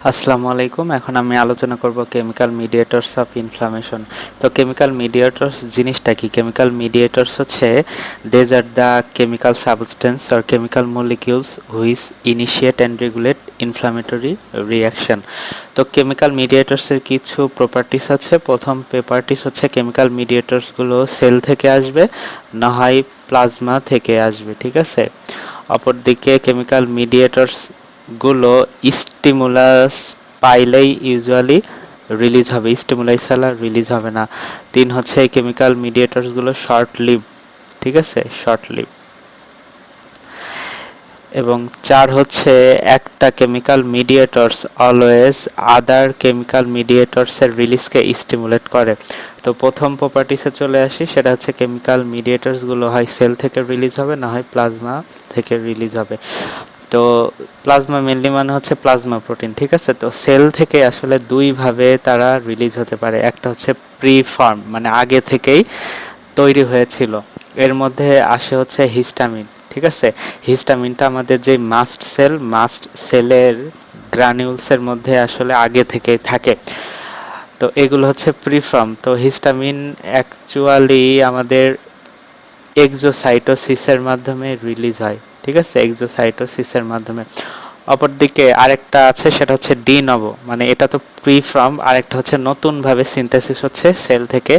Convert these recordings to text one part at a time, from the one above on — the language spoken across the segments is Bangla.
আসসালামু আলাইকুম। এখন আমি আলোচনা করব কেমিক্যাল মিডিয়েটরস অফ ইনফ্লামেশন। তো কেমিক্যাল মিডিয়েটরস জিনিসটা কি? কেমিক্যাল মিডিয়েটরস হচ্ছে these are the chemical substance or chemical molecules which initiate and regulate inflammatory reaction. তো কেমিক্যাল মিডিয়েটরসের কিছু প্রপার্টিস আছে। প্রথম প্রপার্টিস হচ্ছে কেমিক্যাল মিডিয়েটরসগুলো সেল থেকে আসবে, না হয় প্লাজমা থেকে আসবে, ঠিক আছে? অপরদিকে কেমিক্যাল মিডিয়েটরস গুলো স্টিমুলাস পাইলেই ইউজুয়ালি রিলিজ হবে, স্টিমুলাই ছাড়া রিলিজ হবে না। 3 হচ্ছে এই কেমিক্যাল মিডিয়েটরস গুলো শর্ট লিভ, ঠিক আছে, শর্ট লিভ। এবং 4 হচ্ছে একটা কেমিক্যাল মিডিয়েটরস অলওয়েজ আদার কেমিক্যাল মিডিয়েটরস এর রিলিজকে স্টিমুলেট করে। তো প্রথম প্রপার্টিসে চলে আসি, সেটা হচ্ছে কেমিক্যাল মিডিয়েটরস গুলো হয় সেল থেকে রিলিজ হবে, না হয় প্লাজমা থেকে রিলিজ হবে। তো প্লাজমা মেনলি মানে হচ্ছে প্লাজমা প্রোটিন, ঠিক আছে? তো সেল থেকে আসলে দুই ভাবে তারা রিলিজ হতে পারে। একটা হচ্ছে প্রি ফর্ম, মানে আগে থেকেই তৈরি হয়েছিল। এর মধ্যে আসে হচ্ছে হিস্টামিন, ঠিক আছে? হিস্টামিনটা আমাদের যে মাস্ট সেলের গ্রানিউলসের মধ্যে আসলে আগে থেকেই থাকে। তো এগুলো হচ্ছে প্রি ফর্ম। তো হিস্টামিন অ্যাকচুয়ালি আমাদের এক্সোসাইটোসিসের মাধ্যমে রিলিজ হয়, ঠিক আছে, এক্সোসাইটোসিসের মাধ্যমে। অপরদিকে আরেকটা আছে, সেটা হচ্ছে ডি নভো, মানে এটা তো প্রি ফর্ম, আরেকটা হচ্ছে নতুন ভাবে সিনথেসিস হচ্ছে সেল থেকে,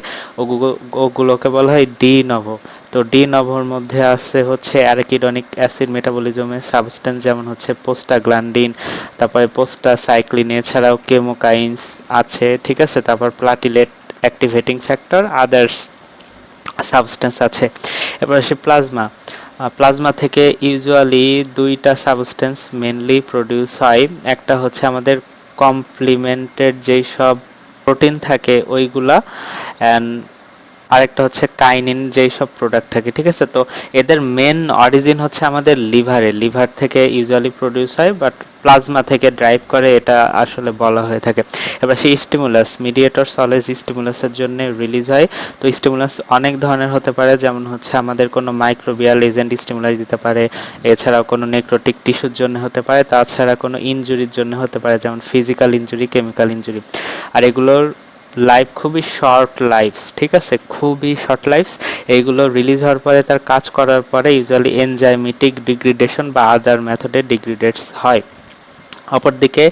ওগুলোকে বলা হয় ডি নভো। তো ডি নভোর মধ্যে আছে হচ্ছে অ্যারাকিডনিক অ্যাসিড মেটাবলিজমের সাবস্টেন্স, যেমন হচ্ছে পোস্টাগ্ল্যান্ডিন, তারপরে পোস্টাসাইক্লিন, এছাড়াও কেমোকাইন্স আছে, ঠিক আছে, তারপর platelet activating factor, others substance আছে। এবার আসি প্লাজমা। প্লাজমা থেকে ইউজুয়ালি দুইটা সাবস্টেন্স মেনলি প্রডিউস হয়। একটা হচ্ছে আমাদের কমপ্লিমেন্টের যেই সব প্রোটিন থাকে ওইগুলা, অ্যান্ড আরেকটা হচ্ছে কাইনিন যেই সব প্রোডাক্ট থাকে, ঠিক আছে? তো এদের মেন অরিজিন হচ্ছে আমাদের লিভার থেকে ইউজুয়ালি প্রডিউস হয়, বাট প্লাজমা থেকে ড্রাইভ করে, এটা আসলে বলা হয়ে থাকে। এবার সেই স্টিমুলাস মিডিয়েটরস অলওয়েজ স্টিমুলাসের জন্য রিলিজ হয়। তো স্টিমুলাস অনেক ধরনের হতে পারে, যেমন হচ্ছে আমাদের কোনো মাইক্রোবিয়াল এজেন্ট স্টিমুলাস দিতে পারে, এছাড়াও কোনো নেক্রোটিক টিস্যুর জন্য হতে পারে, তাছাড়া কোনো ইনজুরির জন্য হতে পারে, যেমন ফিজিক্যাল ইনজুরি, কেমিক্যাল ইনজুরি। আর এগুলোর লাইফ খুবই শর্ট লাইফস, ঠিক আছে, খুবই শর্ট লাইফস। এইগুলো রিলিজ হওয়ার পরে, তার কাজ করার পরে ইউজুয়ালি এনজাইমেটিক ডিগ্রেডেশন বা আদার মেথডে ডিগ্রেডেটস হয়। অপরদিকে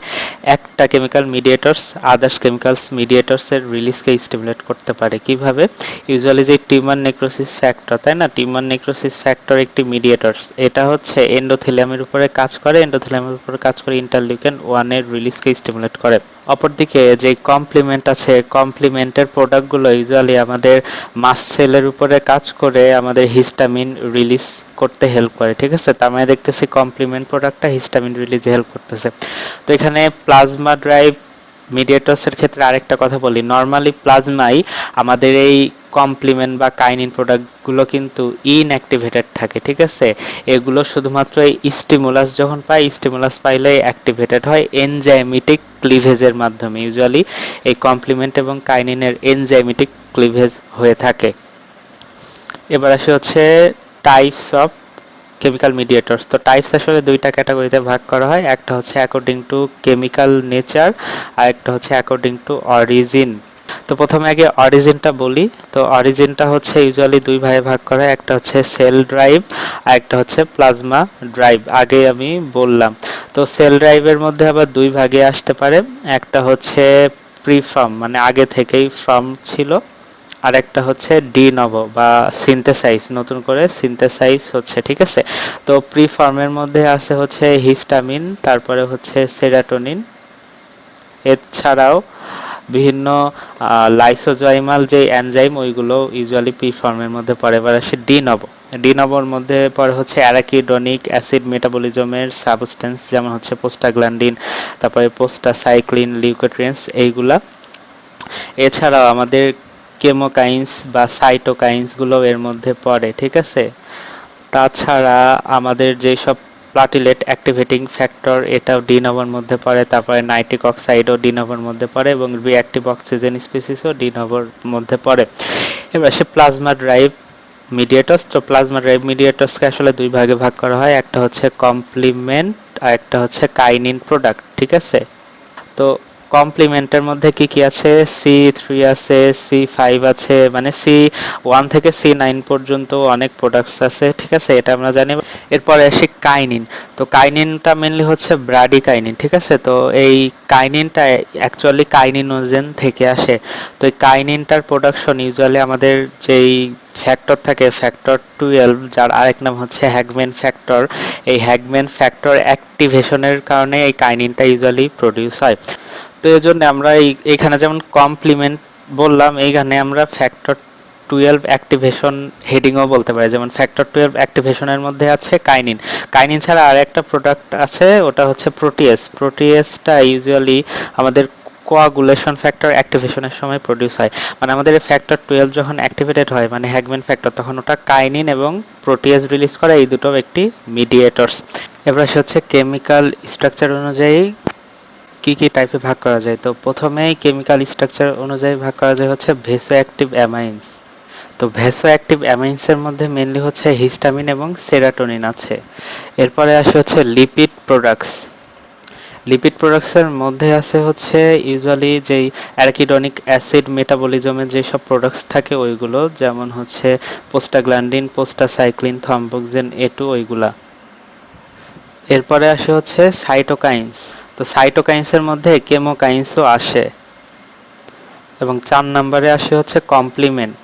একটা কেমিক্যাল মিডিয়েটরস আদার্স কেমিক্যালস মিডিয়েটরসের রিলিজকে স্টিমুলেট করতে পারে কিভাবে? ইউজুয়ালি যে টিউমার নেক্রোসিস ফ্যাক্টর, তাই না, টিউমার নেক্রোসিস ফ্যাক্টর একটি মিডিয়েটরস। এটা হচ্ছে এন্ডোথেলিয়ামের উপরে কাজ করে, এন্ডোথেলিয়ামের উপরে কাজ করে ইন্টারলিউকেন 1 এর রিলিজকে স্টিমুলেট করে। অপরদিকে যে কমপ্লিমেন্ট আছে, কমপ্লিমেন্টের প্রোডাক্টগুলো ইউজুয়ালি আমাদের মাস্ট সেলের উপরে কাজ করে আমাদের হিস্টামিন রিলিজ করতে হেল্প করে, ঠিক আছে? তার মানে দেখতেছি কমপ্লিমেন্ট প্রোডাক্টটা হিস্টামিন রিলিজে হেল্প করতেছে। তো এখানে প্লাজমা ড্রাইভ মিডিয়েটরসের ক্ষেত্রে আরেকটা কথা বলি, নর্মালি প্লাজমাই আমাদের এই কমপ্লিমেন্ট বা কাইনিন প্রোডাক্টগুলো কিন্তু ইনঅ্যাক্টিভেটেড থাকে, ঠিক আছে? এগুলো শুধুমাত্র এই স্টিমুলাস যখন পাই, স্টিমুলাস পাইলে অ্যাক্টিভেটেড হয় এনজাইমেটিক ক্লিভেজের মাধ্যমে। ইউজুয়ালি এই কমপ্লিমেন্ট এবং কাইনিনের এনজাইমেটিক ক্লিভেজ হয়ে থাকে। এবার আসে হচ্ছে টাইপস অফ কেমিক্যাল মিডিয়েটরস। তো টাইপস আসলে দুইটা ক্যাটাগরিতে ভাগ করা হয়, একটা হচ্ছে অ্যাকর্ডিং টু কেমিক্যাল নেচার, আর একটা হচ্ছে অ্যাকর্ডিং টু অরিজিন। তো প্রথমে আগে অরিজিনটা বলি। তো অরিজিনটা হচ্ছে ইউজুয়ালি দুই ভাগে ভাগ করা হয়, একটা হচ্ছে সেল ড্রাইভ আর একটা হচ্ছে প্লাজমা ড্রাইভ, আগে আমি বললাম। তো সেল ড্রাইভের মধ্যে আবার দুই ভাগে আসতে পারে, একটা হচ্ছে প্রিফর্ম, মানে আগে থেকেই ফর্ম ছিল, আর একটা হচ্ছে ডি নভো বা সিনথেসাইজ, নতুন করে সিনথেসাইজ হচ্ছে, ঠিক আছে? তো প্রি ফর্মের মধ্যে আছে হচ্ছে হিস্টামিন, তারপরে হচ্ছে সেরাটোনিন, এছাড়াও বিভিন্ন লাইসোজোইমাল যে এনজাইম ওইগুলো ইউজুয়ালি পি ফর্মের মধ্যে পড়ে। এবার আসে ডি নভো। ডি নভোর মধ্যে পড়ে হচ্ছে অ্যারাকিডনিক অ্যাসিড মেটাবলিজমের সাবস্টেন্স, যেমন হচ্ছে পোস্টাগ্ল্যান্ডিন, তারপরে পোস্টাসাইক্লিন, লিউকোট্রিয়েন্স, এইগুলা। এছাড়াও আমাদের কেমোকাইন্স বা সাইটোকাইন্সগুলো এর মধ্যে পড়ে, ঠিক আছে? তাছাড়া আমাদের যেসব প্লাটিলেট অ্যাক্টিভেটিং ফ্যাক্টর, এটাও ডি নভোর মধ্যে পড়ে। তারপরে নাইট্রিক অক্সাইডও ডি নভোর মধ্যে পড়ে, এবং রিঅ্যাক্টিভ অক্সিজেন স্পিসিসও ডি নভোর মধ্যে পড়ে। এবার সে প্লাজমা ড্রাইভ মিডিয়েটরস। তো প্লাজমা ড্রাইভ মিডিয়েটরসকে আসলে দুই ভাগে ভাগ করা হয়, একটা হচ্ছে কমপ্লিমেন্ট আর একটা হচ্ছে কাইনিন প্রোডাক্ট, ঠিক আছে? তো কমপ্লিমেন্টের মধ্যে কি কি আছে, C3 আছে, C5 আছে, মানে C1 থেকে C9 পর্যন্ত অনেক প্রোডাক্টস আছে, ঠিক আছে, এটা আমরা জানি। এরপরে আসি কাইনিন। তো কাইনিনটা মেনলি হচ্ছে ব্রাডিকাইনিন, ঠিক আছে। তো এই কাইনিনটা অ্যাকচুয়ালি কাইনিনোজেন থেকে আসে। তো এই কাইনিনটার প্রোডাকশন ইউজুয়ালি আমাদের যেই ফ্যাক্টর থাকে ফ্যাক্টর 12, যার আরেক নাম হচ্ছে হ্যাগম্যান ফ্যাক্টর, এই হ্যাগম্যান ফ্যাক্টর অ্যাক্টিভেশনের কারণে এই কাইনিনটা ইউজুয়ালি প্রডিউস হয়। তো এই জন্য আমরা এইখানে যেমন কমপ্লিমেন্ট বললাম, এইখানে আমরা ফ্যাক্টর 12 অ্যাক্টিভেশন হেডিংও বলতে পারি। যেমন ফ্যাক্টর 12 অ্যাক্টিভেশনের মধ্যে আছে কাইনিন। কাইনিন ছাড়া আর একটা প্রোডাক্ট আছে, ওটা হচ্ছে প্রোটিয়েস। প্রোটিয়েসটা ইউজুয়ালি আমাদের কোয়াগুলেশন ফ্যাক্টর অ্যাক্টিভেশনের সময় প্রডিউস হয়। মানে আমাদের এই ফ্যাক্টর 12 যখন অ্যাক্টিভেটেড হয়, মানে হ্যাগম্যান ফ্যাক্টর, তখন ওটা কাইনিন এবং প্রোটিয়েস রিলিজ করে, এই দুটো একটি মিডিয়েটরস। এবার হচ্ছে কেমিক্যাল স্ট্রাকচার অনুযায়ী কি কি টাইপে ভাগ করা যায়। তো প্রথমেই কেমিক্যাল স্ট্রাকচার অনুযায়ী ভাগ করা যায় হচ্ছে ভেসো অ্যাক্টিভ অ্যামাইন্স। তো ভেসো অ্যাক্টিভ অ্যামাইন্সের মধ্যে মেনলি হচ্ছে হিস্টামিন এবং সেরাটোনিন আছে। এরপরে আসে হচ্ছে লিপিড প্রোডাক্টস। লিপিড প্রোডাক্টসের মধ্যে আছে হচ্ছে ইউজুয়ালি যেই অ্যারাকিডনিক অ্যাসিড মেটাবলিজমের যেসব প্রোডাক্টস থাকে ওইগুলো, যেমন হচ্ছে পোস্টাগ্ল্যান্ডিন, পোস্টাসাইক্লিন, থম্বোক্সেন A2 ওইগুলা। এরপরে আসে হচ্ছে সাইটোকাইন্স। তো সাইটোকাইন্সের মধ্যে কেমোকাইন্সও আসে। এবং 4 নম্বরে আসে হচ্ছে কমপ্লিমেন্ট।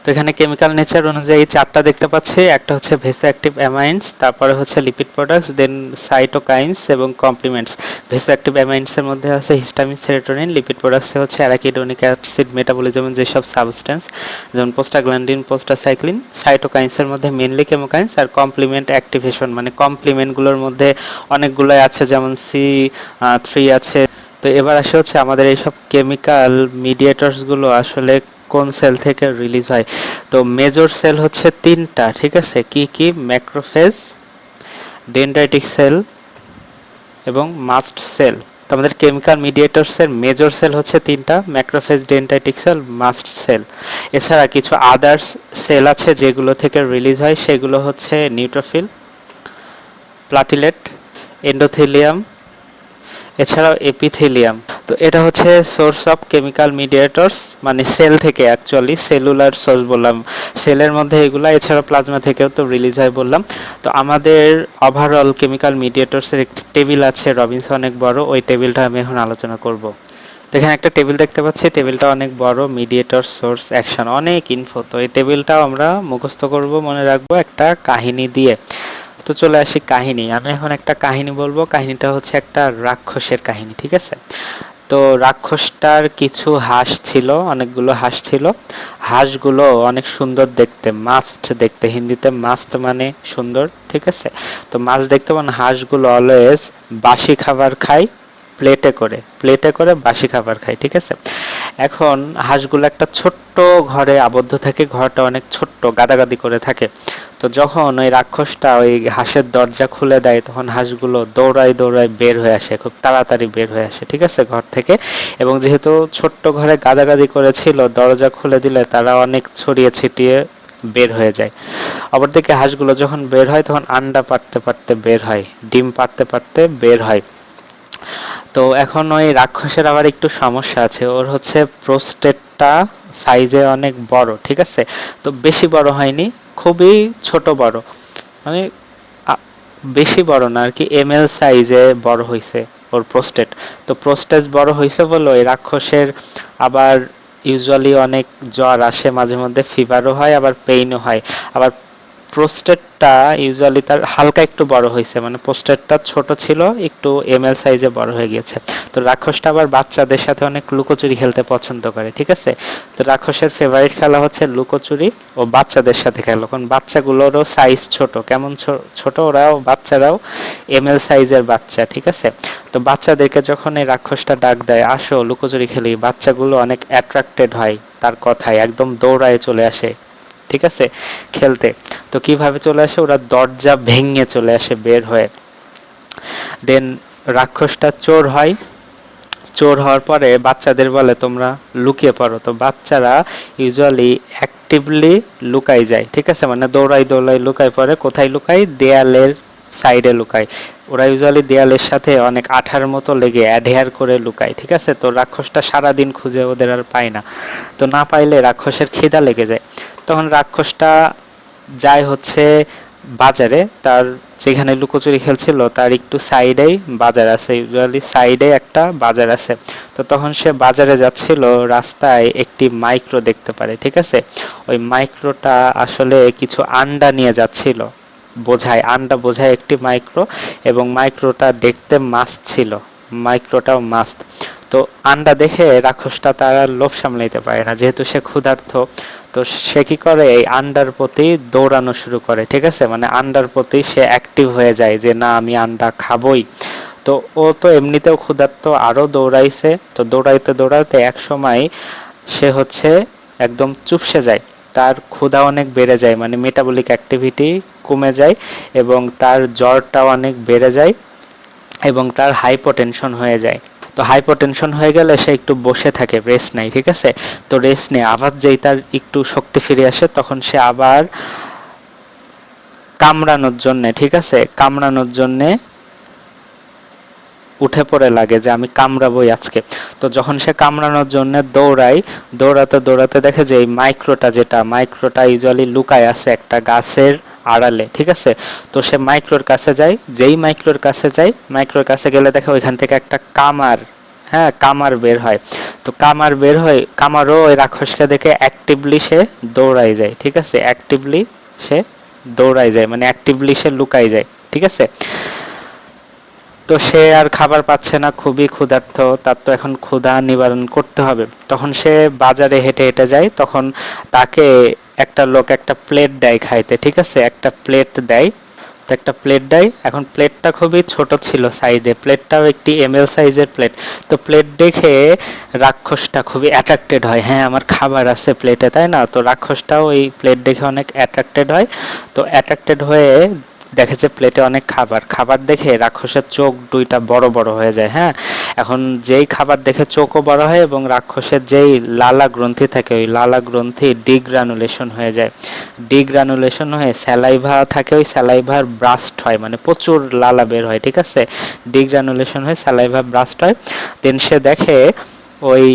তো এখানে কেমিক্যাল নেচার অনুযায়ী 4টা দেখতে পাচ্ছি, একটা হচ্ছে ভেসো অ্যাক্টিভ অ্যামাইন্স, তারপরে হচ্ছে লিপিড প্রোডাক্টস, দেন সাইটোকাইন্স এবং কমপ্লিমেন্টস। ভেসো অ্যাক্টিভ অ্যামাইন্সের মধ্যে আছে হিস্টামিন, সেরোটোনিন। লিপিড প্রোডাক্টসে হচ্ছে অ্যারাকিডোনিক অ্যাসিড মেটাবলিজমের যেসব সাবস্টেন্স, যেমন পোস্টাগ্ল্যান্ডিন, পোস্টাসাইক্লিন। সাইটোকাইন্সের মধ্যে মেনলি কেমোকাইন্স। আর কমপ্লিমেন্ট অ্যাক্টিভেশন, মানে কমপ্লিমেন্টগুলোর মধ্যে অনেকগুলোই আছে, যেমন C3 আছে। তো এবার আসে হচ্ছে আমাদের এইসব কেমিক্যাল মিডিয়েটরসগুলো আসলে কোন সেল থেকে রিলিজ হয়। তো মেজর সেল হচ্ছে 3টা, ঠিক আছে। কি কি? ম্যাক্রোফেজ, ডেনড্রাইটিক সেল এবং মাস্ট সেল। তো আমাদের কেমিক্যাল মিডিয়েটরসের মেজর সেল হচ্ছে 3টা, macrophage, dendritic cell, mast cell. এছাড়া কিছু আদার্স সেল আছে যেগুলো থেকে রিলিজ হয়, সেগুলো হচ্ছে নিউট্রোফিল, প্লাটিলেট, এন্ডোথেলিয়াম, এছাড়াও এপিথেলিয়াম। তো এটা হচ্ছে সোর্স অফ কেমিক্যাল মিডিয়েটরস, মানে সেল থেকে, অ্যাকচুয়ালি সেলুলার সোর্স বললাম, সেলের মধ্যে এগুলা, এছাড়া প্লাজমা থেকেও তো রিলিজ হয় বললাম। তো আমাদের ওভারঅল কেমিক্যাল মিডিয়েটরসের একটি টেবিল আছে, রবিনসন অনেক বড়, ওই টেবিলটা আমি এখন আলোচনা করব। তো এখানে একটা টেবিল দেখতে পাচ্ছি, টেবিলটা অনেক বড়, মিডিয়েটর, সোর্স, অ্যাকশন, অনেক ইনফো। তো এই টেবিলটাও আমরা মুখস্থ করব, মনে রাখবো একটা কাহিনী দিয়ে। তো চলে আসি কাহিনী। আমি এখন একটা কাহিনী বলবো, কাহিনীটা হচ্ছে একটা রাক্ষসের কাহিনী, ঠিক আছে। তো রাক্ষসটার কিছু হাঁস ছিল, অনেকগুলো হাঁস ছিল। হাঁসগুলো অনেক সুন্দর দেখতে, মাস্ট দেখতে, হিন্দিতে মাস্ত মানে সুন্দর, ঠিক আছে। তো মাছ দেখতে, মানে হাঁসগুলো অলওয়েজ বাসি খাবার খায়, প্লেটে করে, প্লেটে করে বাসি খাবার খায়, ঠিক আছে। এখন হাঁসগুলো একটা ছোট্ট ঘরে আবদ্ধ থাকে, ঘরটা অনেক ছোট্ট, গাদাগাদি করে থাকে। তো যখন ওই রাক্ষসটা ওই হাঁসের দরজা খুলে দেয়, তখন হাঁসগুলো দৌড়ায় দৌড়ায় বের হয়ে আসে, খুব তাড়াতাড়ি বের হয়ে আসে, ঠিক আছে, ঘর থেকে। এবং যেহেতু ছোট্ট ঘরে গাদাগাদি করেছিল, দরজা খুলে দিলে তারা অনেক ছড়িয়ে ছিটিয়ে বের হয়ে যায়। অপরদিকে হাঁসগুলো যখন বের হয়, তখন আন্ডা পাড়তে পারতে বের হয়, ডিম পাড়তে পারতে বের হয়। তো এখন ওই রাক্ষসের আবার একটু সমস্যা আছে, ওর হচ্ছে প্রোস্টেটটা সাইজে অনেক বড়, ঠিক আছে। তো বেশি বড় হয়নি, খুবই ছোট বড়, মানে বেশি বড় না আর কি, ML সাইজে বড় হয়েছে ওর প্রোস্টেট। তো প্রোস্টেট বড় হয়েছে বলে ওই রাক্ষসের আবার ইউজুয়ালি অনেক জ্বর আসে, মাঝে মধ্যে ফিভারও হয়, আবার পেইনও হয়। আবার প্রোস্টেটটা ইউজুয়ালি তার হালকা একটু বড় হয়েছে, মানে প্রোস্টেটটা ছোট ছিল, একটু ML সাইজে বড় হয়ে গেছে। তো রাক্ষসটা আবার বাচ্চাদের সাথে অনেক লুকোচুরি খেলতে পছন্দ করে, ঠিক আছে। তো রাক্ষসের ফেভারিট খেলা হচ্ছে লুকোচুরি ও বাচ্চাদের সাথে খেলা, কারণ বাচ্চাগুলোরও সাইজ ছোট, কেমন ছোট, ওরাও বাচ্চারাও ML সাইজের বাচ্চা, ঠিক আছে। তো বাচ্চাদেরকে যখন এই রাক্ষসটা ডাক দেয়, আসো লুকোচুরি খেলি, বাচ্চাগুলো অনেক অ্যাট্রাক্টেড হয় তার কথায়, একদম দৌড়ায় চলে আসে, ঠিক আছে, খেলতে। তো কিভাবে চলে আসে, ওরা দরজা ভেঙে চলে আসে বের হয়ে। দেন রাক্ষসটা চোর হয়, চোর হওয়ার পরে বাচ্চাদের বলে তোমরা লুকিয়ে পড়ো। তো বাচ্চারা ইউজুয়ালি অ্যাক্টিভলি লুকাই যায়, ঠিক আছে, মানে দৌড়াই দৌড়াই লুকাই পড়ে। কোথায় লুকাই? দেয়ালের সাইডে লুকায়। ওরা ইউজুয়ালি দেয়ালের সাথে অনেক আঠার মতো লেগে অ্যাডহেয়ার করে লুকায়, ঠিক আছে। তো রাক্ষসটা সারাদিন খুঁজে ওদের আর পায় না। তো না পাইলে রাক্ষসের খিদা লেগে যায়। তখন রাক্ষসটা যায় হচ্ছে বাজারে, তার যেখানে লুকোচুরি খেলছিল তার একটু সাইডেই বাজার আছে, ইউজুয়ালি সাইডে একটা বাজার আছে। তো তখন সে বাজারে যাচ্ছিল, রাস্তায় একটি মাইক্রো দেখতে পারে, ঠিক আছে। ওই মাইক্রোটা আসলে কিছু আন্ডা নিয়ে যাচ্ছিল, বোঝায় আন্ডা বোঝায় একটি মাইক্রো, এবং মাইক্রোটা দেখতে মাস্ত ছিল, মাইক্রোটাও মাস্ত। তো আন্ডা দেখে রাক্ষসটা তার আর লোভ সামলাইতে পারে না, যেহেতু সে ক্ষুধার্ত। তো সে কি করে, এই আন্ডার প্রতি দৌড়ানো শুরু করে, ঠিক আছে। মানে আন্ডার প্রতি সে অ্যাক্টিভ হয়ে যায় যে না আমি আন্ডা খাবই। তো ও তো এমনিতেও ক্ষুধার্ত, আরও দৌড়াইছে। তো দৌড়াইতে দৌড়াইতে এক সময় সে হচ্ছে একদম চুপসে যায়, তার ক্ষুধা অনেক বেড়ে যায়, মানে মেটাবলিক অ্যাক্টিভিটি কমে যায়, এবং তার জ্বরটাও অনেক বেড়ে যায়, এবং তার হাইপোটেনশন হয়ে যায়। তো হাইপোটেনশন হয়ে গেলে সে একটু বসে থাকে, রেস্ট নেয়, ঠিক আছে। তো রেস্ট নিয়ে আবার যেই তার একটু শক্তি ফিরে আসে, তখন সে আবার কামড়ানোর জন্যে, ঠিক আছে, কামড়ানোর জন্যে উঠে পড়ে লাগে যে আমি কামড়াবই আজকে। তো যখন সে কামড়ানোর জন্য দৌড়ায়, দৌড়াতে দৌড়াতে দেখে যে এই মাইক্রোটা ইউজুয়ালি লুকায় আছে একটা গাছের আড়ালে, ঠিক আছে। তো সে মাইক্রোর কাছে যায়, যেই মাইক্রোর কাছে যায়, মাইক্রোর কাছে গেলে দেখে ওইখান থেকে একটা কামার, হ্যাঁ কামার বের হয়। তো কামার বের হয়, কামারও ওই রাক্ষসকে দেখে অ্যাক্টিভলি সে দৌড়াই যায়, ঠিক আছে। অ্যাক্টিভলি সে দৌড়াই যায়, মানে অ্যাক্টিভলি সে লুকাই যায়, ঠিক আছে। তো সে আর খাবার পাচ্ছে না, খুবই ক্ষুধার্ত, তার তো এখন ক্ষুধা নিবারণ করতে হবে। তখন সে বাজারে হেঁটে হেঁটে যায়, তখন তাকে একটা লোক একটা প্লেট দেয় খাইতে, ঠিক আছে, একটা প্লেট দেয়। তো একটা প্লেট দেয়, এখন প্লেটটা খুবই ছোট ছিল সাইজে, প্লেটটাও একটি এমএল সাইজের প্লেট। তো প্লেট দেখে রাক্ষসটা খুবই অ্যাট্রাক্টেড হয়, হ্যাঁ আমার খাবার আছে প্লেটে, তাই না। তো রাক্ষসটাও ওই প্লেট দেখে অনেক অ্যাট্রাক্টেড হয়। তো অ্যাট্রাক্টেড হয়ে দেখে যে প্লেটে অনেক খাবার, খাবার দেখে রাক্ষসের চোখ দুইটা বড় বড় হয়ে যায়, হ্যাঁ। এখন যেই খাবার দেখে চোখও বড় হয়, এবং রাক্ষসের যেই লালা গ্রন্থি থাকে ওই লালা গ্রন্থি ডিগ্রানুলেশন হয়ে যায়। ডিগ্রানুলেশন হয়ে স্যালাইভা থাকে, ওই স্যালাইভার ব্রাস্ট হয়, মানে প্রচুর লালা বের হয়, ঠিক আছে। ডিগ্রানুলেশন হয়ে স্যালাইভা ব্রাস্ট হয়। দেন সে দেখে ওই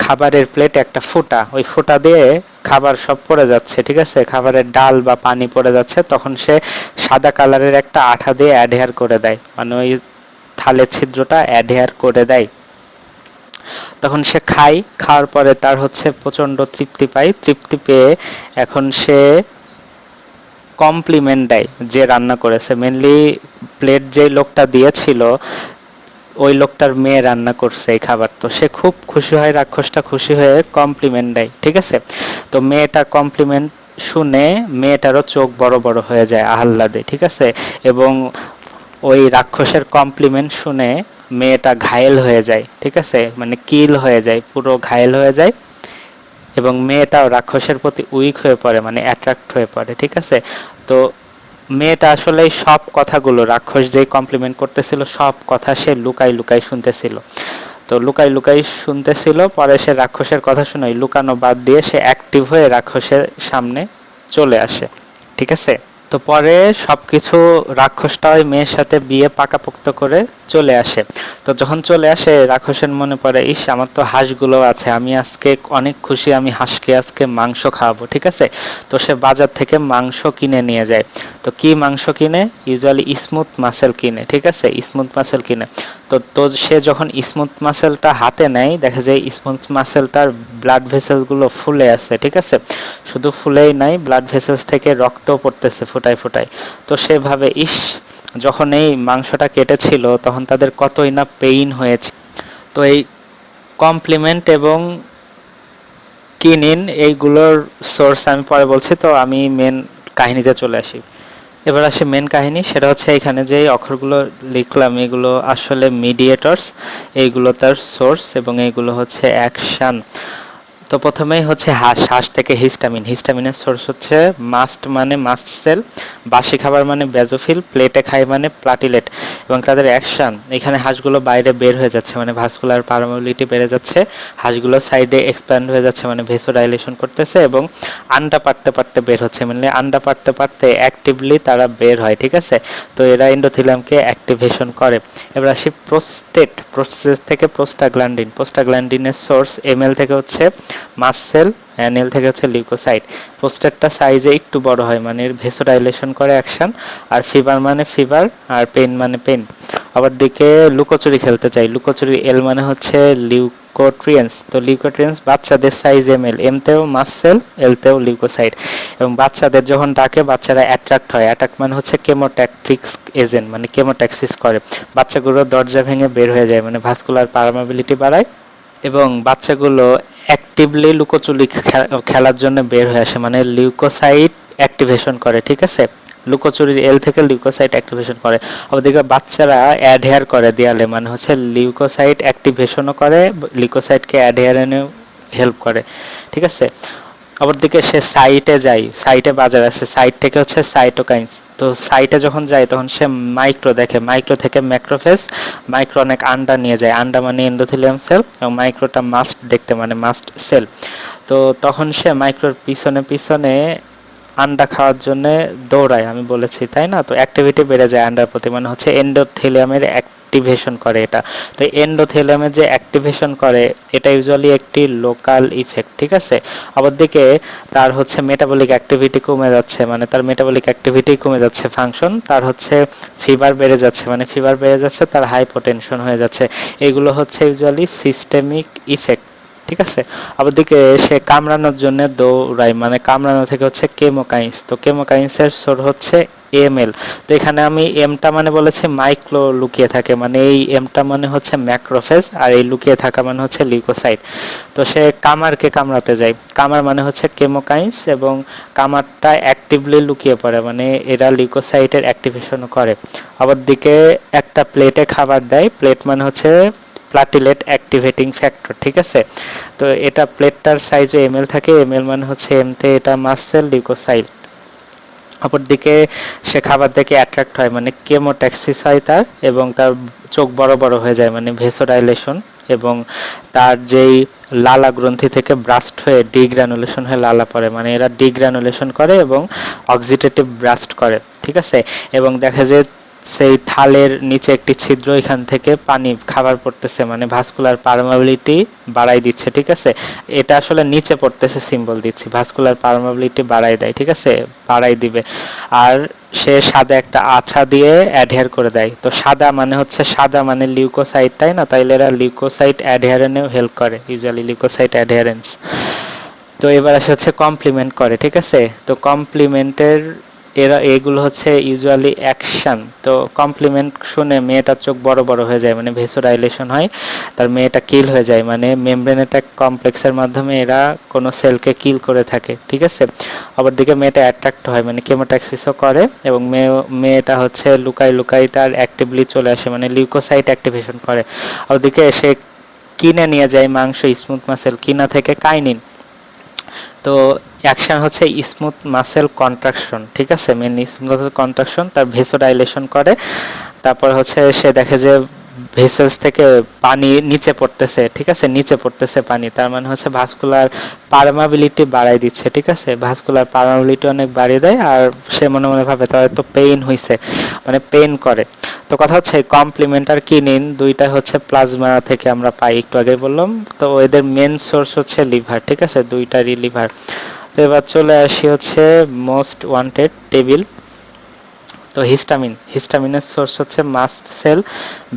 খাবারের প্লেটে একটা ফুটা, ওই ফুটা দিয়ে খাবার সব পড়ে যাচ্ছে, ঠিক আছে, খাবারের ডাল বা পানি পড়ে যাচ্ছে। তখন সে সাদা কালারের একটা আঠা দিয়ে অ্যাডহেয়ার করে দেয়, মানে ওই থালের ছিদ্রটা অ্যাডহেয়ার করে দেয়। তখন সে খায়, খাওয়ার পরে তার হচ্ছে প্রচণ্ড তৃপ্তি পায়, তৃপ্তি পেয়ে এখন সে কমপ্লিমেন্ট দেয় যে রান্না করেছে। মেনলি প্লেট যে লোকটা দিয়েছিল ওই লোকটার মেয়ে রান্না করছে এই খাবার। তো সে খুব খুশি হয়, রাক্ষসটা খুশি হয়ে কমপ্লিমেন্ট দেয়, ঠিক আছে। তো মেয়েটা কমপ্লিমেন্ট শুনে মেয়েটারও চোখ বড় বড় হয়ে যায় আহ্লাদে, ঠিক আছে। এবং ওই রাক্ষসের কমপ্লিমেন্ট শুনে মেয়েটা ঘায়েল হয়ে যায়, ঠিক আছে, মানে কিল হয়ে যায়, পুরো ঘায়েল হয়ে যায়। এবং মেয়েটাও রাক্ষসের প্রতি উইক হয়ে পড়ে, মানে অ্যাট্রাক্ট হয়ে পড়ে, ঠিক আছে। তো মেয়েটা আসলে সব কথাগুলো রাক্ষস যেই কমপ্লিমেন্ট করতেছিল সব কথা সে লুকাই লুকাই শুনতেছিল। তো লুকাই লুকাই শুনতেছিল, পরে সে রাক্ষসের কথা শুনে লুকানো বাদ দিয়ে সে অ্যাক্টিভ হয়ে রাক্ষসের সামনে চলে আসে, ঠিক আছে। তো পরে সবকিছু রাক্ষসটা ওই মেয়ের সাথে বিয়ে পাকাপোক্ত করে চলে আসে। তো যখন চলে আসে রাক্ষসের মনে পড়ে, ইস আমার তো হাঁসগুলো আছে, আমি আজকে অনেক খুশি, আমি হাঁসকে আজকে মাংস খাওয়াবো, ঠিক আছে। তো সে বাজার থেকে মাংস কিনে নিয়ে যায়। তো কি মাংস কিনে, ইউজুয়ালি স্মুথ মাসেল কিনে, ঠিক আছে, স্মুথ মাসেল কিনে। তো তো সে যখন স্মুথ মাসেলটা হাতে নেয়, দেখা যায় স্মুথ মাসেলটার ব্লাড ভেসেলসগুলো ফুলে আছে, ঠিক আছে। শুধু ফুলেই নাই, ব্লাড ভেসেলস থেকে রক্ত পড়তেছে ফোটায় ফোটায়। তো সে ভাবে, ইস যখন এই মাংসটা কেটেছিল তখন তাদের কতই না পেইন হয়েছে। তো এই কমপ্লিমেন্ট এবং কিনিন এইগুলোর সোর্স আমি পরে বলছি। তো আমি মেন কাহিনীতে চলে আসি। এবার আসে মেন কাহিনী, সেটা হচ্ছে এখানে যে অক্ষরগুলো লিখলাম এগুলো আসলে মিডিয়েটরস, এইগুলো তার সোর্স, এবং এইগুলো হচ্ছে অ্যাকশান। তো প্রথমেই হচ্ছে হাঁস থেকে হিস্টামিনের সোর্স হচ্ছে মাস্ট মানে মাস্ট সেল, বাসি খাবার মানে বেজোফিল, প্লেটে খায় মানে প্লাটিলেট। এবং তাদের অ্যাকশন, এখানে হাঁসগুলো বাইরে বের হয়ে যাচ্ছে মানে ভাস্কুলার পারমিবিলিটি বেড়ে যাচ্ছে, হাঁসগুলো সাইডে এক্সপ্যান্ড হয়ে যাচ্ছে মানে ভেসোডাইলেশন করতেছে, এবং আন্ডা পারতে পারতে বের হচ্ছে মানে আন্ডা পারতে পারতে অ্যাক্টিভলি তারা বের হয়। ঠিক আছে, তো এরা এন্ডোথিলিয়ামকে অ্যাক্টিভেশন করে। এবার আসি প্রোস্টেট থেকে প্রোস্টাগ্ল্যান্ডিনের সোর্স এমএল থেকে হচ্ছে মাস্ট সেল, অ্যানেল থেকে হচ্ছে লিউকোসাইট। প্রোস্টেটটা সাইজে একটু বড় হয় মানে ভেসোডাইলেশন করে অ্যাকশন, আর ফিভার মানে ফিভার, আর পেন মানে পেন। আবার দিকে লুকোচুরি খেলতে চাই, লুকোচুরি এল মানে হচ্ছে লিউকোট্রিয়েন্স। তো লিউকোট্রিয়েন্স বাচ্চাদের সাইজ এমএল, এমতেও মাস্ট সেল, এলতেও লিউকোসাইট। এবং বাচ্চাদের যখন ডাকে বাচ্চারা অ্যাট্রাক্ট হয়, অ্যাট্রাক্ট মানে হচ্ছে কেমোট্যাকট্রিক্স এজেন্ট মানে কেমোট্যাক্সিস করে, বাচ্চাগুলো দরজা ভেঙে বের হয়ে যায় মানে ভাস্কুলার পারমিবিলিটি বাড়ায়। এবং বাচ্চাগুলো অ্যাক্টিভলি লুকোচুরি খেলার জন্য বের হয়ে আসে মানে লিউকোসাইট অ্যাক্টিভেশন করে। ঠিক আছে, লুকোচুরির এল থেকে লিউকোসাইট অ্যাক্টিভেশন করে। ওদিকে বাচ্চারা অ্যাডহেয়ার করে দেয়ালে মানে হচ্ছে লিউকোসাইট অ্যাক্টিভেশনও করে, লিউকোসাইটকে অ্যাডহেয়ারেনে হেল্প করে। ঠিক আছে, অপরদিকে সে সাইটে যায়, সাইটে বাজার আছে, সাইট থেকে হচ্ছে সাইটোকাইন্স। তো সাইটে যখন যায় তখন সে মাইক্রো দেখে, মাইক্রো থেকে ম্যাক্রোফেজ, মাইক্রো অনেক আন্ডা নিয়ে যায়, আন্ডা মানে এন্ডোথেলিয়াম সেল, এবং মাইক্রোটা মাস্ট দেখতে মানে মাস্ট সেল। তো তখন সে মাইক্রোর পিছনে পিছনে আন্ডা খাওয়ার জন্য দৌড়ায়, আমি বলেছি তাই না? তো অ্যাক্টিভিটি বেড়ে যায় আন্ডার প্রতি মানে হচ্ছে এন্ডোথেলিয়ামের অ্যাক্টিভেশন করে এটা। তো এন্ডোথেলিয়ামের যে অ্যাক্টিভেশন করে এটা ইউজুয়ালি একটি লোকাল ইফেক্ট। ঠিক আছে, অপরদিকে তার হচ্ছে মেটাবলিক অ্যাক্টিভিটি কমে যাচ্ছে মানে তার মেটাবলিক অ্যাক্টিভিটি কমে যাচ্ছে, ফাংশন তার হচ্ছে ফিভার বেড়ে যাচ্ছে মানে ফিভার বেড়ে যাচ্ছে, তার হাইপোটেনশন হয়ে যাচ্ছে। এগুলো হচ্ছে ইউজুয়ালি সিস্টেমিক ইফেক্ট। ঠিক আছে, অপরদিকে সে কামড়ানোর জন্য দৌড়ায় মানে কামড়ানো থেকে হচ্ছে কেমোকাইন্স। তো কেমোকাইন্সের সোর হচ্ছে এমএল। তো এখানে আমি এমটা মানে বলেছি মাইক্রো লুকিয়ে থাকে মানে এই এমটা মানে হচ্ছে ম্যাক্রোফেজ, আর এই লুকিয়ে থাকা মানে হচ্ছে লিউকোসাইট। তো সে কামারকে কামড়াতে যায়, কামার মানে হচ্ছে কেমোকাইন্স, এবং কামারটা অ্যাক্টিভলি লুকিয়ে পড়ে মানে এরা লিউকোসাইটের অ্যাক্টিভেশনও করে। আবার দিকে একটা প্লেটে খাবার দেয়, প্লেট মানে হচ্ছে প্লাটিলেট অ্যাক্টিভেটিং ফ্যাক্টর। ঠিক আছে, তো এটা প্লেটটার সাইজে এমএল থাকে, এমএল মানে হচ্ছে এমতে এটা মাস্ট সেল লিউকোসাইট। অপরদিকে সে খাবার দেখে অ্যাট্রাক্ট হয় মানে কেমোট্যাক্সিস হয় তার, এবং তার চোখ বড় বড় হয়ে যায় মানে ভেসোডাইলেশন, এবং তার যেই লালা গ্রন্থি থেকে ব্রাস্ট হয়ে ডিগ্রানুলেশন হয়ে লালা পড়ে মানে এরা ডিগ্রানুলেশন করে এবং অক্সিডেটিভ ব্রাস্ট করে। ঠিক আছে, এবং দেখা যায় সেই থালের নিচে একটি ছিদ্র, এখান থেকে পানি খাবার পড়তেছে মানে ভাস্কুলার পারমিবিলিটি বাড়াই দিচ্ছে। ঠিক আছে, এটা আসলে নিচে পড়তেছে সিম্বল দিচ্ছি, ভাস্কুলার পারমিবিলিটি বাড়াই দেয়। ঠিক আছে, বাড়াই দিবে। আর সে সাদা একটা আঠা দিয়ে অ্যাডহেয়ার করে দেয়। তো সাদা মানে হচ্ছে সাদা মানে লিউকোসাইট তাই না, তাইলে এরা লিউকোসাইট অ্যাডহেয়ারেনেও হেল্প করে, ইউজুয়ালি লিউকোসাইট অ্যাডহেয়ারেন্স। তো এবার আসে হচ্ছে কমপ্লিমেন্ট করে। ঠিক আছে, তো কমপ্লিমেন্টের এরা এগুলো হচ্ছে ইউজুয়ালি অ্যাকশন। তো কমপ্লিমেন্ট শুনে মেয়েটার চোখ বড় বড় হয়ে যায় মানে ভেসোডাইলেশন হয়, তার মেয়েটা কিল হয়ে যায় মানে মেমব্রেন অ্যাটাক কমপ্লেক্সের মাধ্যমে এরা কোনো সেলকে কিল করে থাকে। ঠিক আছে, আবার দিকে মেয়েটা অ্যাট্রাক্ট হয় মানে কেমোট্যাক্সিসও করে, এবং মেয়েটা হচ্ছে লুকাই লুকাই তার অ্যাক্টিভলি চলে আসে মানে লিউকোসাইট অ্যাক্টিভেশন করে। ওদিকে সে কিনে নিয়ে যায় মাংস, স্মুথ মাসেল, কিনা থেকে কাইনিন। তো অ্যাকশন হচ্ছে স্মুথ মাসেল কন্ট্রাকশন। ঠিক আছে, মেন স্মুথ কন্ট্রাকশন, তার ভেসোডাইলেশন করে। তারপর হচ্ছে সে দেখে যে ভেসেলস থেকে পানি নিচে পড়তেছে। ঠিক আছে, নিচে পড়তেছে পানি, তার মানে হচ্ছে ভাস্কুলার পারমাবিলিটি বাড়াই দিচ্ছে। ঠিক আছে, ভাস্কুলার পারমাবিলিটি অনেক বাড়িয়ে দেয়, আর সে মনে মনে ভাবে তার তো পেইন হয়েছে মানে পেইন করে। তো কথা হচ্ছে কমপ্লিমেন্ট আর কিনিন দুইটা হচ্ছে প্লাজমা থেকে আমরা পাই, একটু আগে বললাম। তো এদের মেন সোর্স হচ্ছে লিভার। ঠিক আছে, দুইটারই লিভার। তো এবার চলে আসি হচ্ছে মোস্ট ওয়ান্টেড টেবিল। তো হিস্টামিনের সোর্স হচ্ছে mast cell,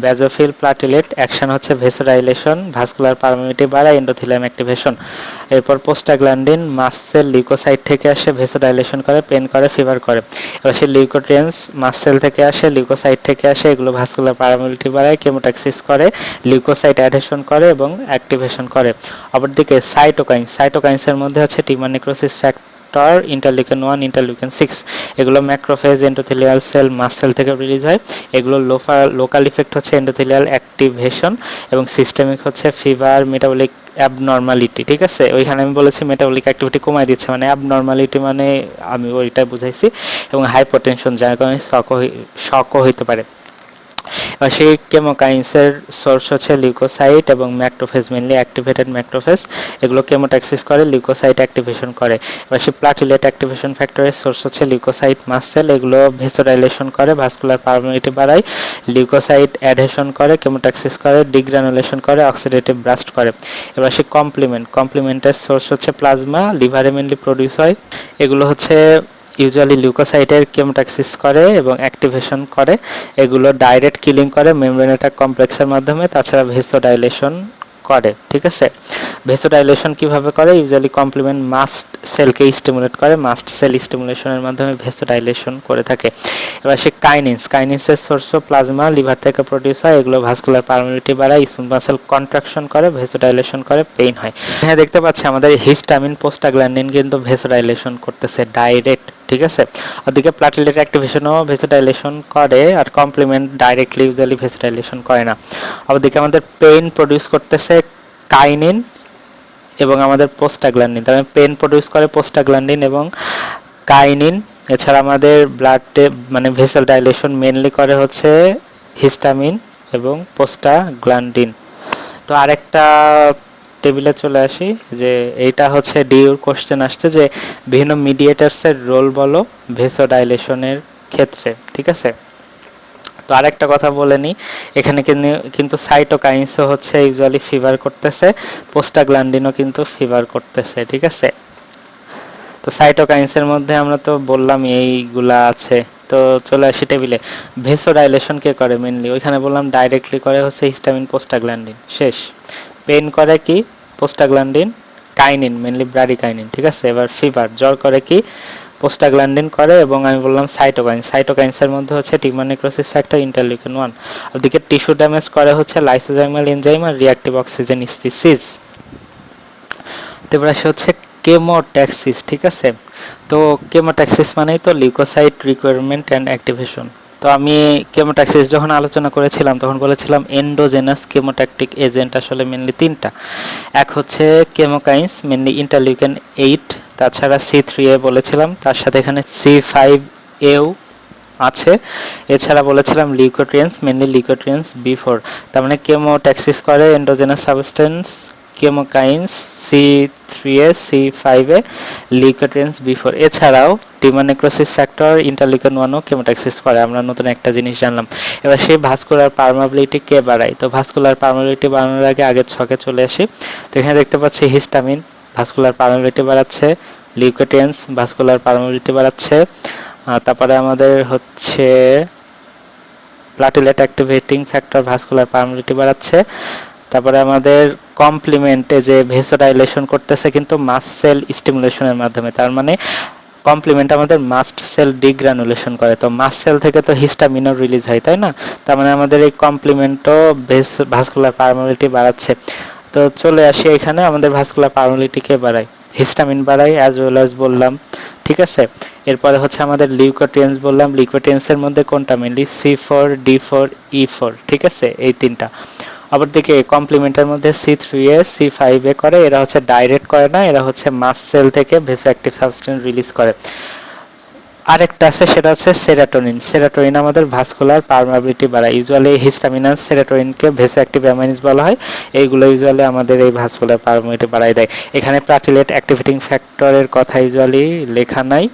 basophil, platelet, action হচ্ছে ভেসোডাইলেশন, ভাস্কুলার পারমিবিলিটি বাড়ায়, এন্ডোথেলিয়াম অ্যাক্টিভেশন। এরপর পোস্টাগ্ল্যান্ডিন মাস্ট সেল লিউকোসাইট থেকে আসে, ভেসোডাইলেশন করে, পেন করে, ফিভার করে। এবার সে লিউকোট্রিয়েন্স মাস্ট সেল থেকে আসে, লিউকোসাইট থেকে আসে, এগুলো ভাস্কুলার পারমিবিলিটি বাড়ায়, কেমোট্যাক্সিস করে, লিউকোসাইট অ্যাডহেশন করে এবং অ্যাক্টিভেশন করে। অপরদিকে সাইটোকাইন্সের মধ্যে আছে tumour necrosis factor, interleukin 1, interleukin 6, এগুলো macrophage, endothelial cell, mast sell থেকে রিলিজ হয়। এগুলো লোকাল ইফেক্ট হচ্ছে এন্ডোথেলিয়াল অ্যাক্টিভেশন এবং সিস্টেমিক হচ্ছে ফিভার, মেটাবলিক অ্যাবনর্মালিটি। ঠিক আছে, ওইখানে আমি বলেছি মেটাবলিক অ্যাক্টিভিটি কমাই দিচ্ছে, মানে অ্যাবনর্মালিটি মানে আমি ওইটাই বুঝাইছি, এবং হাইপোটেনশন যার কারণে শকও হইতে পারে। এবার সেই কেমোকাইন্সের সোর্স হচ্ছে লিউকোসাইট এবং ম্যাক্রোফেজ, মেনলি অ্যাক্টিভেটেড ম্যাক্রোফেজ, এগুলো কেমোট্যাক্সিস করে, লিউকোসাইট অ্যাক্টিভেশন করে। এবার সেই প্লাটিলেট অ্যাক্টিভেশন ফ্যাক্টরের সোর্স হচ্ছে লিউকোসাইট মাস্ট সেল, এগুলো ভেসোডাইলেশন করে, ভাস্কুলার পারমিটিভিটি বাড়ায়, লিউকোসাইট অ্যাডহেশন করে, কেমোট্যাক্সিস করে, ডিগ্রানুলেশন করে, অক্সিডেটিভ ব্রাস্ট করে। এবার সেই কমপ্লিমেন্টের সোর্স হচ্ছে প্লাজমা, লিভারে মেনলি প্রডিউস হয়, এগুলো হচ্ছে ইউজুয়ালি লিউকোসাইটের কেমোট্যাক্সিস করে এবং অ্যাক্টিভেশন করে, এগুলো ডাইরেক্ট কিলিং করে মেমব্রেন অ্যাটাক কমপ্লেক্সের মাধ্যমে, তাছাড়া ভেসোডাইলেশন করে। ঠিক আছে, ভেসোডাইলেশন কিভাবে করে? ইউজুয়ালি কমপ্লিমেন্ট মাস্ট সেলকে স্টিমুলেট করে, মাস্ট সেল স্টিমুলেশনের মাধ্যমে ভেসোডাইলেশন করে থাকে। এবার সে কাইনিন্সের সোর্সও প্লাজমা, লিভার থেকে প্রডিউস হয়, এগুলো ভাস্কুলার পারমিটিভিটি বাড়ায়, স্মুথ মাসেল কন্ট্রাকশন করে, ভেসোডাইলেশন করে, পেইন হয়। হ্যাঁ, দেখতে পাচ্ছি আমাদের হিস্টামিন, প্রোস্টাগ্ল্যান্ডিন কিন্তু ভেসোডাইলেশন করতেছে ডাইরেক্ট। ঠিক আছে, ওদিকে প্লাটিলেট অ্যাক্টিভেশনও ভেসোডাইলেশন করে, আর কমপ্লিমেন্ট ডাইরেক্টলি ইউজুয়ালি ভেসোডাইলেশন করে না। ওদিকে আমাদের পেইন প্রডিউস করতেছে কাইনিন এবং আমাদের প্রোস্টাগ্ল্যান্ডিন, তার মানে পেইন প্রডিউস করে প্রোস্টাগ্ল্যান্ডিন এবং কাইনিন। এছাড়া আমাদের ব্লাডে মানে ভেসেল ডাইলেশন মেনলি করে হচ্ছে হিস্টামিন এবং প্রোস্টাগ্ল্যান্ডিন। তো আরেকটা টেবিলে চলে আসি, যে এইটা হচ্ছে ডিউর কোশ্চেন আসছে যে বিভিন্ন মিডিয়েটার্সের রোল বলো ভেসোডাইলেশনের ক্ষেত্রে। ঠিক আছে, তো আরেকটা কথা বলে নিই, এখানে কিন্তু সাইটোকাইন্সও হচ্ছে ইউজুয়ালি ফিভার করতেছে, প্রোস্টাগ্ল্যান্ডিনও কিন্তু ফিভার করতেছে। ঠিক আছে, তো সাইটোকাইন্সের মধ্যে আমরা তো বললাম এইগুলা আছে। তো চলে আসি টেবিলে, ভেসোডাইলেশন কে করে মেনলি, ওইখানে বললাম ডাইরেক্টলি করে হচ্ছে হিস্টামিন, প্রোস্টাগ্ল্যান্ডিন। শেষ। পেন করে কি? Prostaglandin, kinin mainly bradykinin. ঠিক আছে, এবার ফিভার জ্বর করে কি? প্রোস্টাগ্ল্যান্ডিন করে, এবং আমি বললাম সাইটোকাইন্সের মধ্যে হচ্ছে টিউমার নেক্রোসিস ফ্যাক্টর, ইন্টারলিউকিন 1। ওদিকে টিস্যু ড্যামেজ করে হচ্ছে লাইসোজাইমাল এনজাইম আর রিঅ্যাক্টিভ অক্সিজেন স্পিসিস। এবার আসে হচ্ছে কেমোট্যাক্সিস। ঠিক আছে, তো কেমোট্যাক্সিস মানেই তো লিউকোসাইট রিকোয়ারমেন্ট অ্যান্ড অ্যাক্টিভেশন। তো আমি কেমোট্যাক্সিস যখন আলোচনা করেছিলাম তখন বলেছিলাম এন্ডোজেনাস কেমোট্যাকটিক এজেন্ট আসলে মেনলি তিনটা। এক হচ্ছে কেমোকাইন্স মেনলি ইন্টারলিউকিন 8, তাছাড়া C3A বলেছিলাম, তার সাথে এখানে C5A আছে, এছাড়া বলেছিলাম লিউকোট্রিয়েন্স মেনলি লিউকোট্রিয়েন্স B4। তার মানে কেমোট্যাক্সিস করে endogenous substance কেমোকাইন্স C3A C5A leukotrienes B4। এছাড়াও টিউমার নেক্রোসিস ফ্যাক্টর ইন্টারলিউকিন 1ও কেমোট্যাক্সিস করে, আমরা নতুন একটা জিনিস জানলাম। এবার সেই ভাস্কুলার পারমাবিলিটি কে বাড়ায়? তো ভাস্কুলার পারমাবিলিটি বাড়ানোর আগে আগের ছকে চলে আসি। তো এখানে দেখতে পাচ্ছি হিস্টামিন ভাস্কুলার পারমাবিলিটি বাড়াচ্ছে, লিউকোট্রিয়েন্স ভাস্কুলার পারমাবিলিটি বাড়াচ্ছে, তারপরে আমাদের হচ্ছে প্লাটিলেট অ্যাক্টিভেটিং ফ্যাক্টর ভাস্কুলার পারমাবিলিটি বাড়াচ্ছে, তারপরে আমাদের কমপ্লিমেন্টে যে ভেসোডাইলেশন করতেছে কিন্তু মাস্ট সেল স্টিমুলেশনের মাধ্যমে, তার মানে কমপ্লিমেন্ট আমাদের মাস্ট সেল ডিগ্রানুলেশন করে, তো মাস্ট সেল থেকে তো হিস্টামিনও রিলিজ হয়, তাই না? তার মানে আমাদের এই কমপ্লিমেন্টও ভাস্কুলার পারমাবিলিটি বাড়াচ্ছে। তো চলে আসি এখানে, আমাদের ভাস্কুলার পারমাবিলিটিকে বাড়ায়, হিস্টামিন বাড়ায় অ্যাজ ওয়েল অ্যাজ বললাম। ঠিক আছে, এরপরে হচ্ছে আমাদের লিউকোট্রিয়েন্স বললাম, লিউকোট্রিয়েন্সের মধ্যে কোনটা মেনলি C4 D4 E4। ঠিক আছে, এই তিনটা। আবার দিকে কমপ্লিমেন্টের মধ্যে C3A C5A করে, এরা হচ্ছে ডাইরেক্ট করে না, এরা হচ্ছে মাস্ট সেল থেকে ভেসোঅ্যাক্টিভ সাবস্টেন্স রিলিজ করে। আরেকটা আছে, সেটা হচ্ছে সেরাটোনিন আমাদের ভাস্কুলার পারমাবিলিটি বাড়ায়। ইউজুয়ালি হিস্টামিন আর সেরাটোনিনকে ভেসোঅ্যাক্টিভ অ্যামাইন্স বলা হয়, এইগুলো ইউজুয়ালি আমাদের এই ভাস্কুলার পারমাবিলিটি বাড়ায় দেয়। এখানে প্লাটিলেট অ্যাক্টিভেটিং ফ্যাক্টরের কথা ইউজুয়ালি লেখা নাই,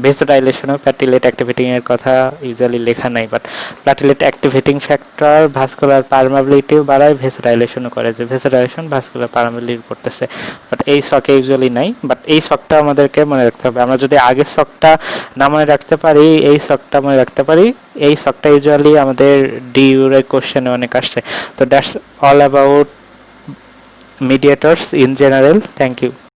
ভেসোডাইলেশন ও প্লাটিলেট অ্যাক্টিভেটিং এর কথা ইউজুয়ালি লেখা নাই, but platelet activating factor vascular পারমাবিলিটিও বাড়ায়, ভেসোডাইলেশনও করে, যে ভেসোডাইলেশন ভাস্কুলার পারমাবিলিটি করতেছে, বাট এই শকে ইউজুয়ালি নাই। বাট এই শকটা আমাদেরকে মনে রাখতে হবে, আমরা যদি আগের শকটা না মনে রাখতে পারি এই শকটা মনে রাখতে পারি। এই শকটা ইউজুয়ালি আমাদের ডিউরের কোশ্চেনে অনেক আসছে। তো that's all about mediators in general. Thank you.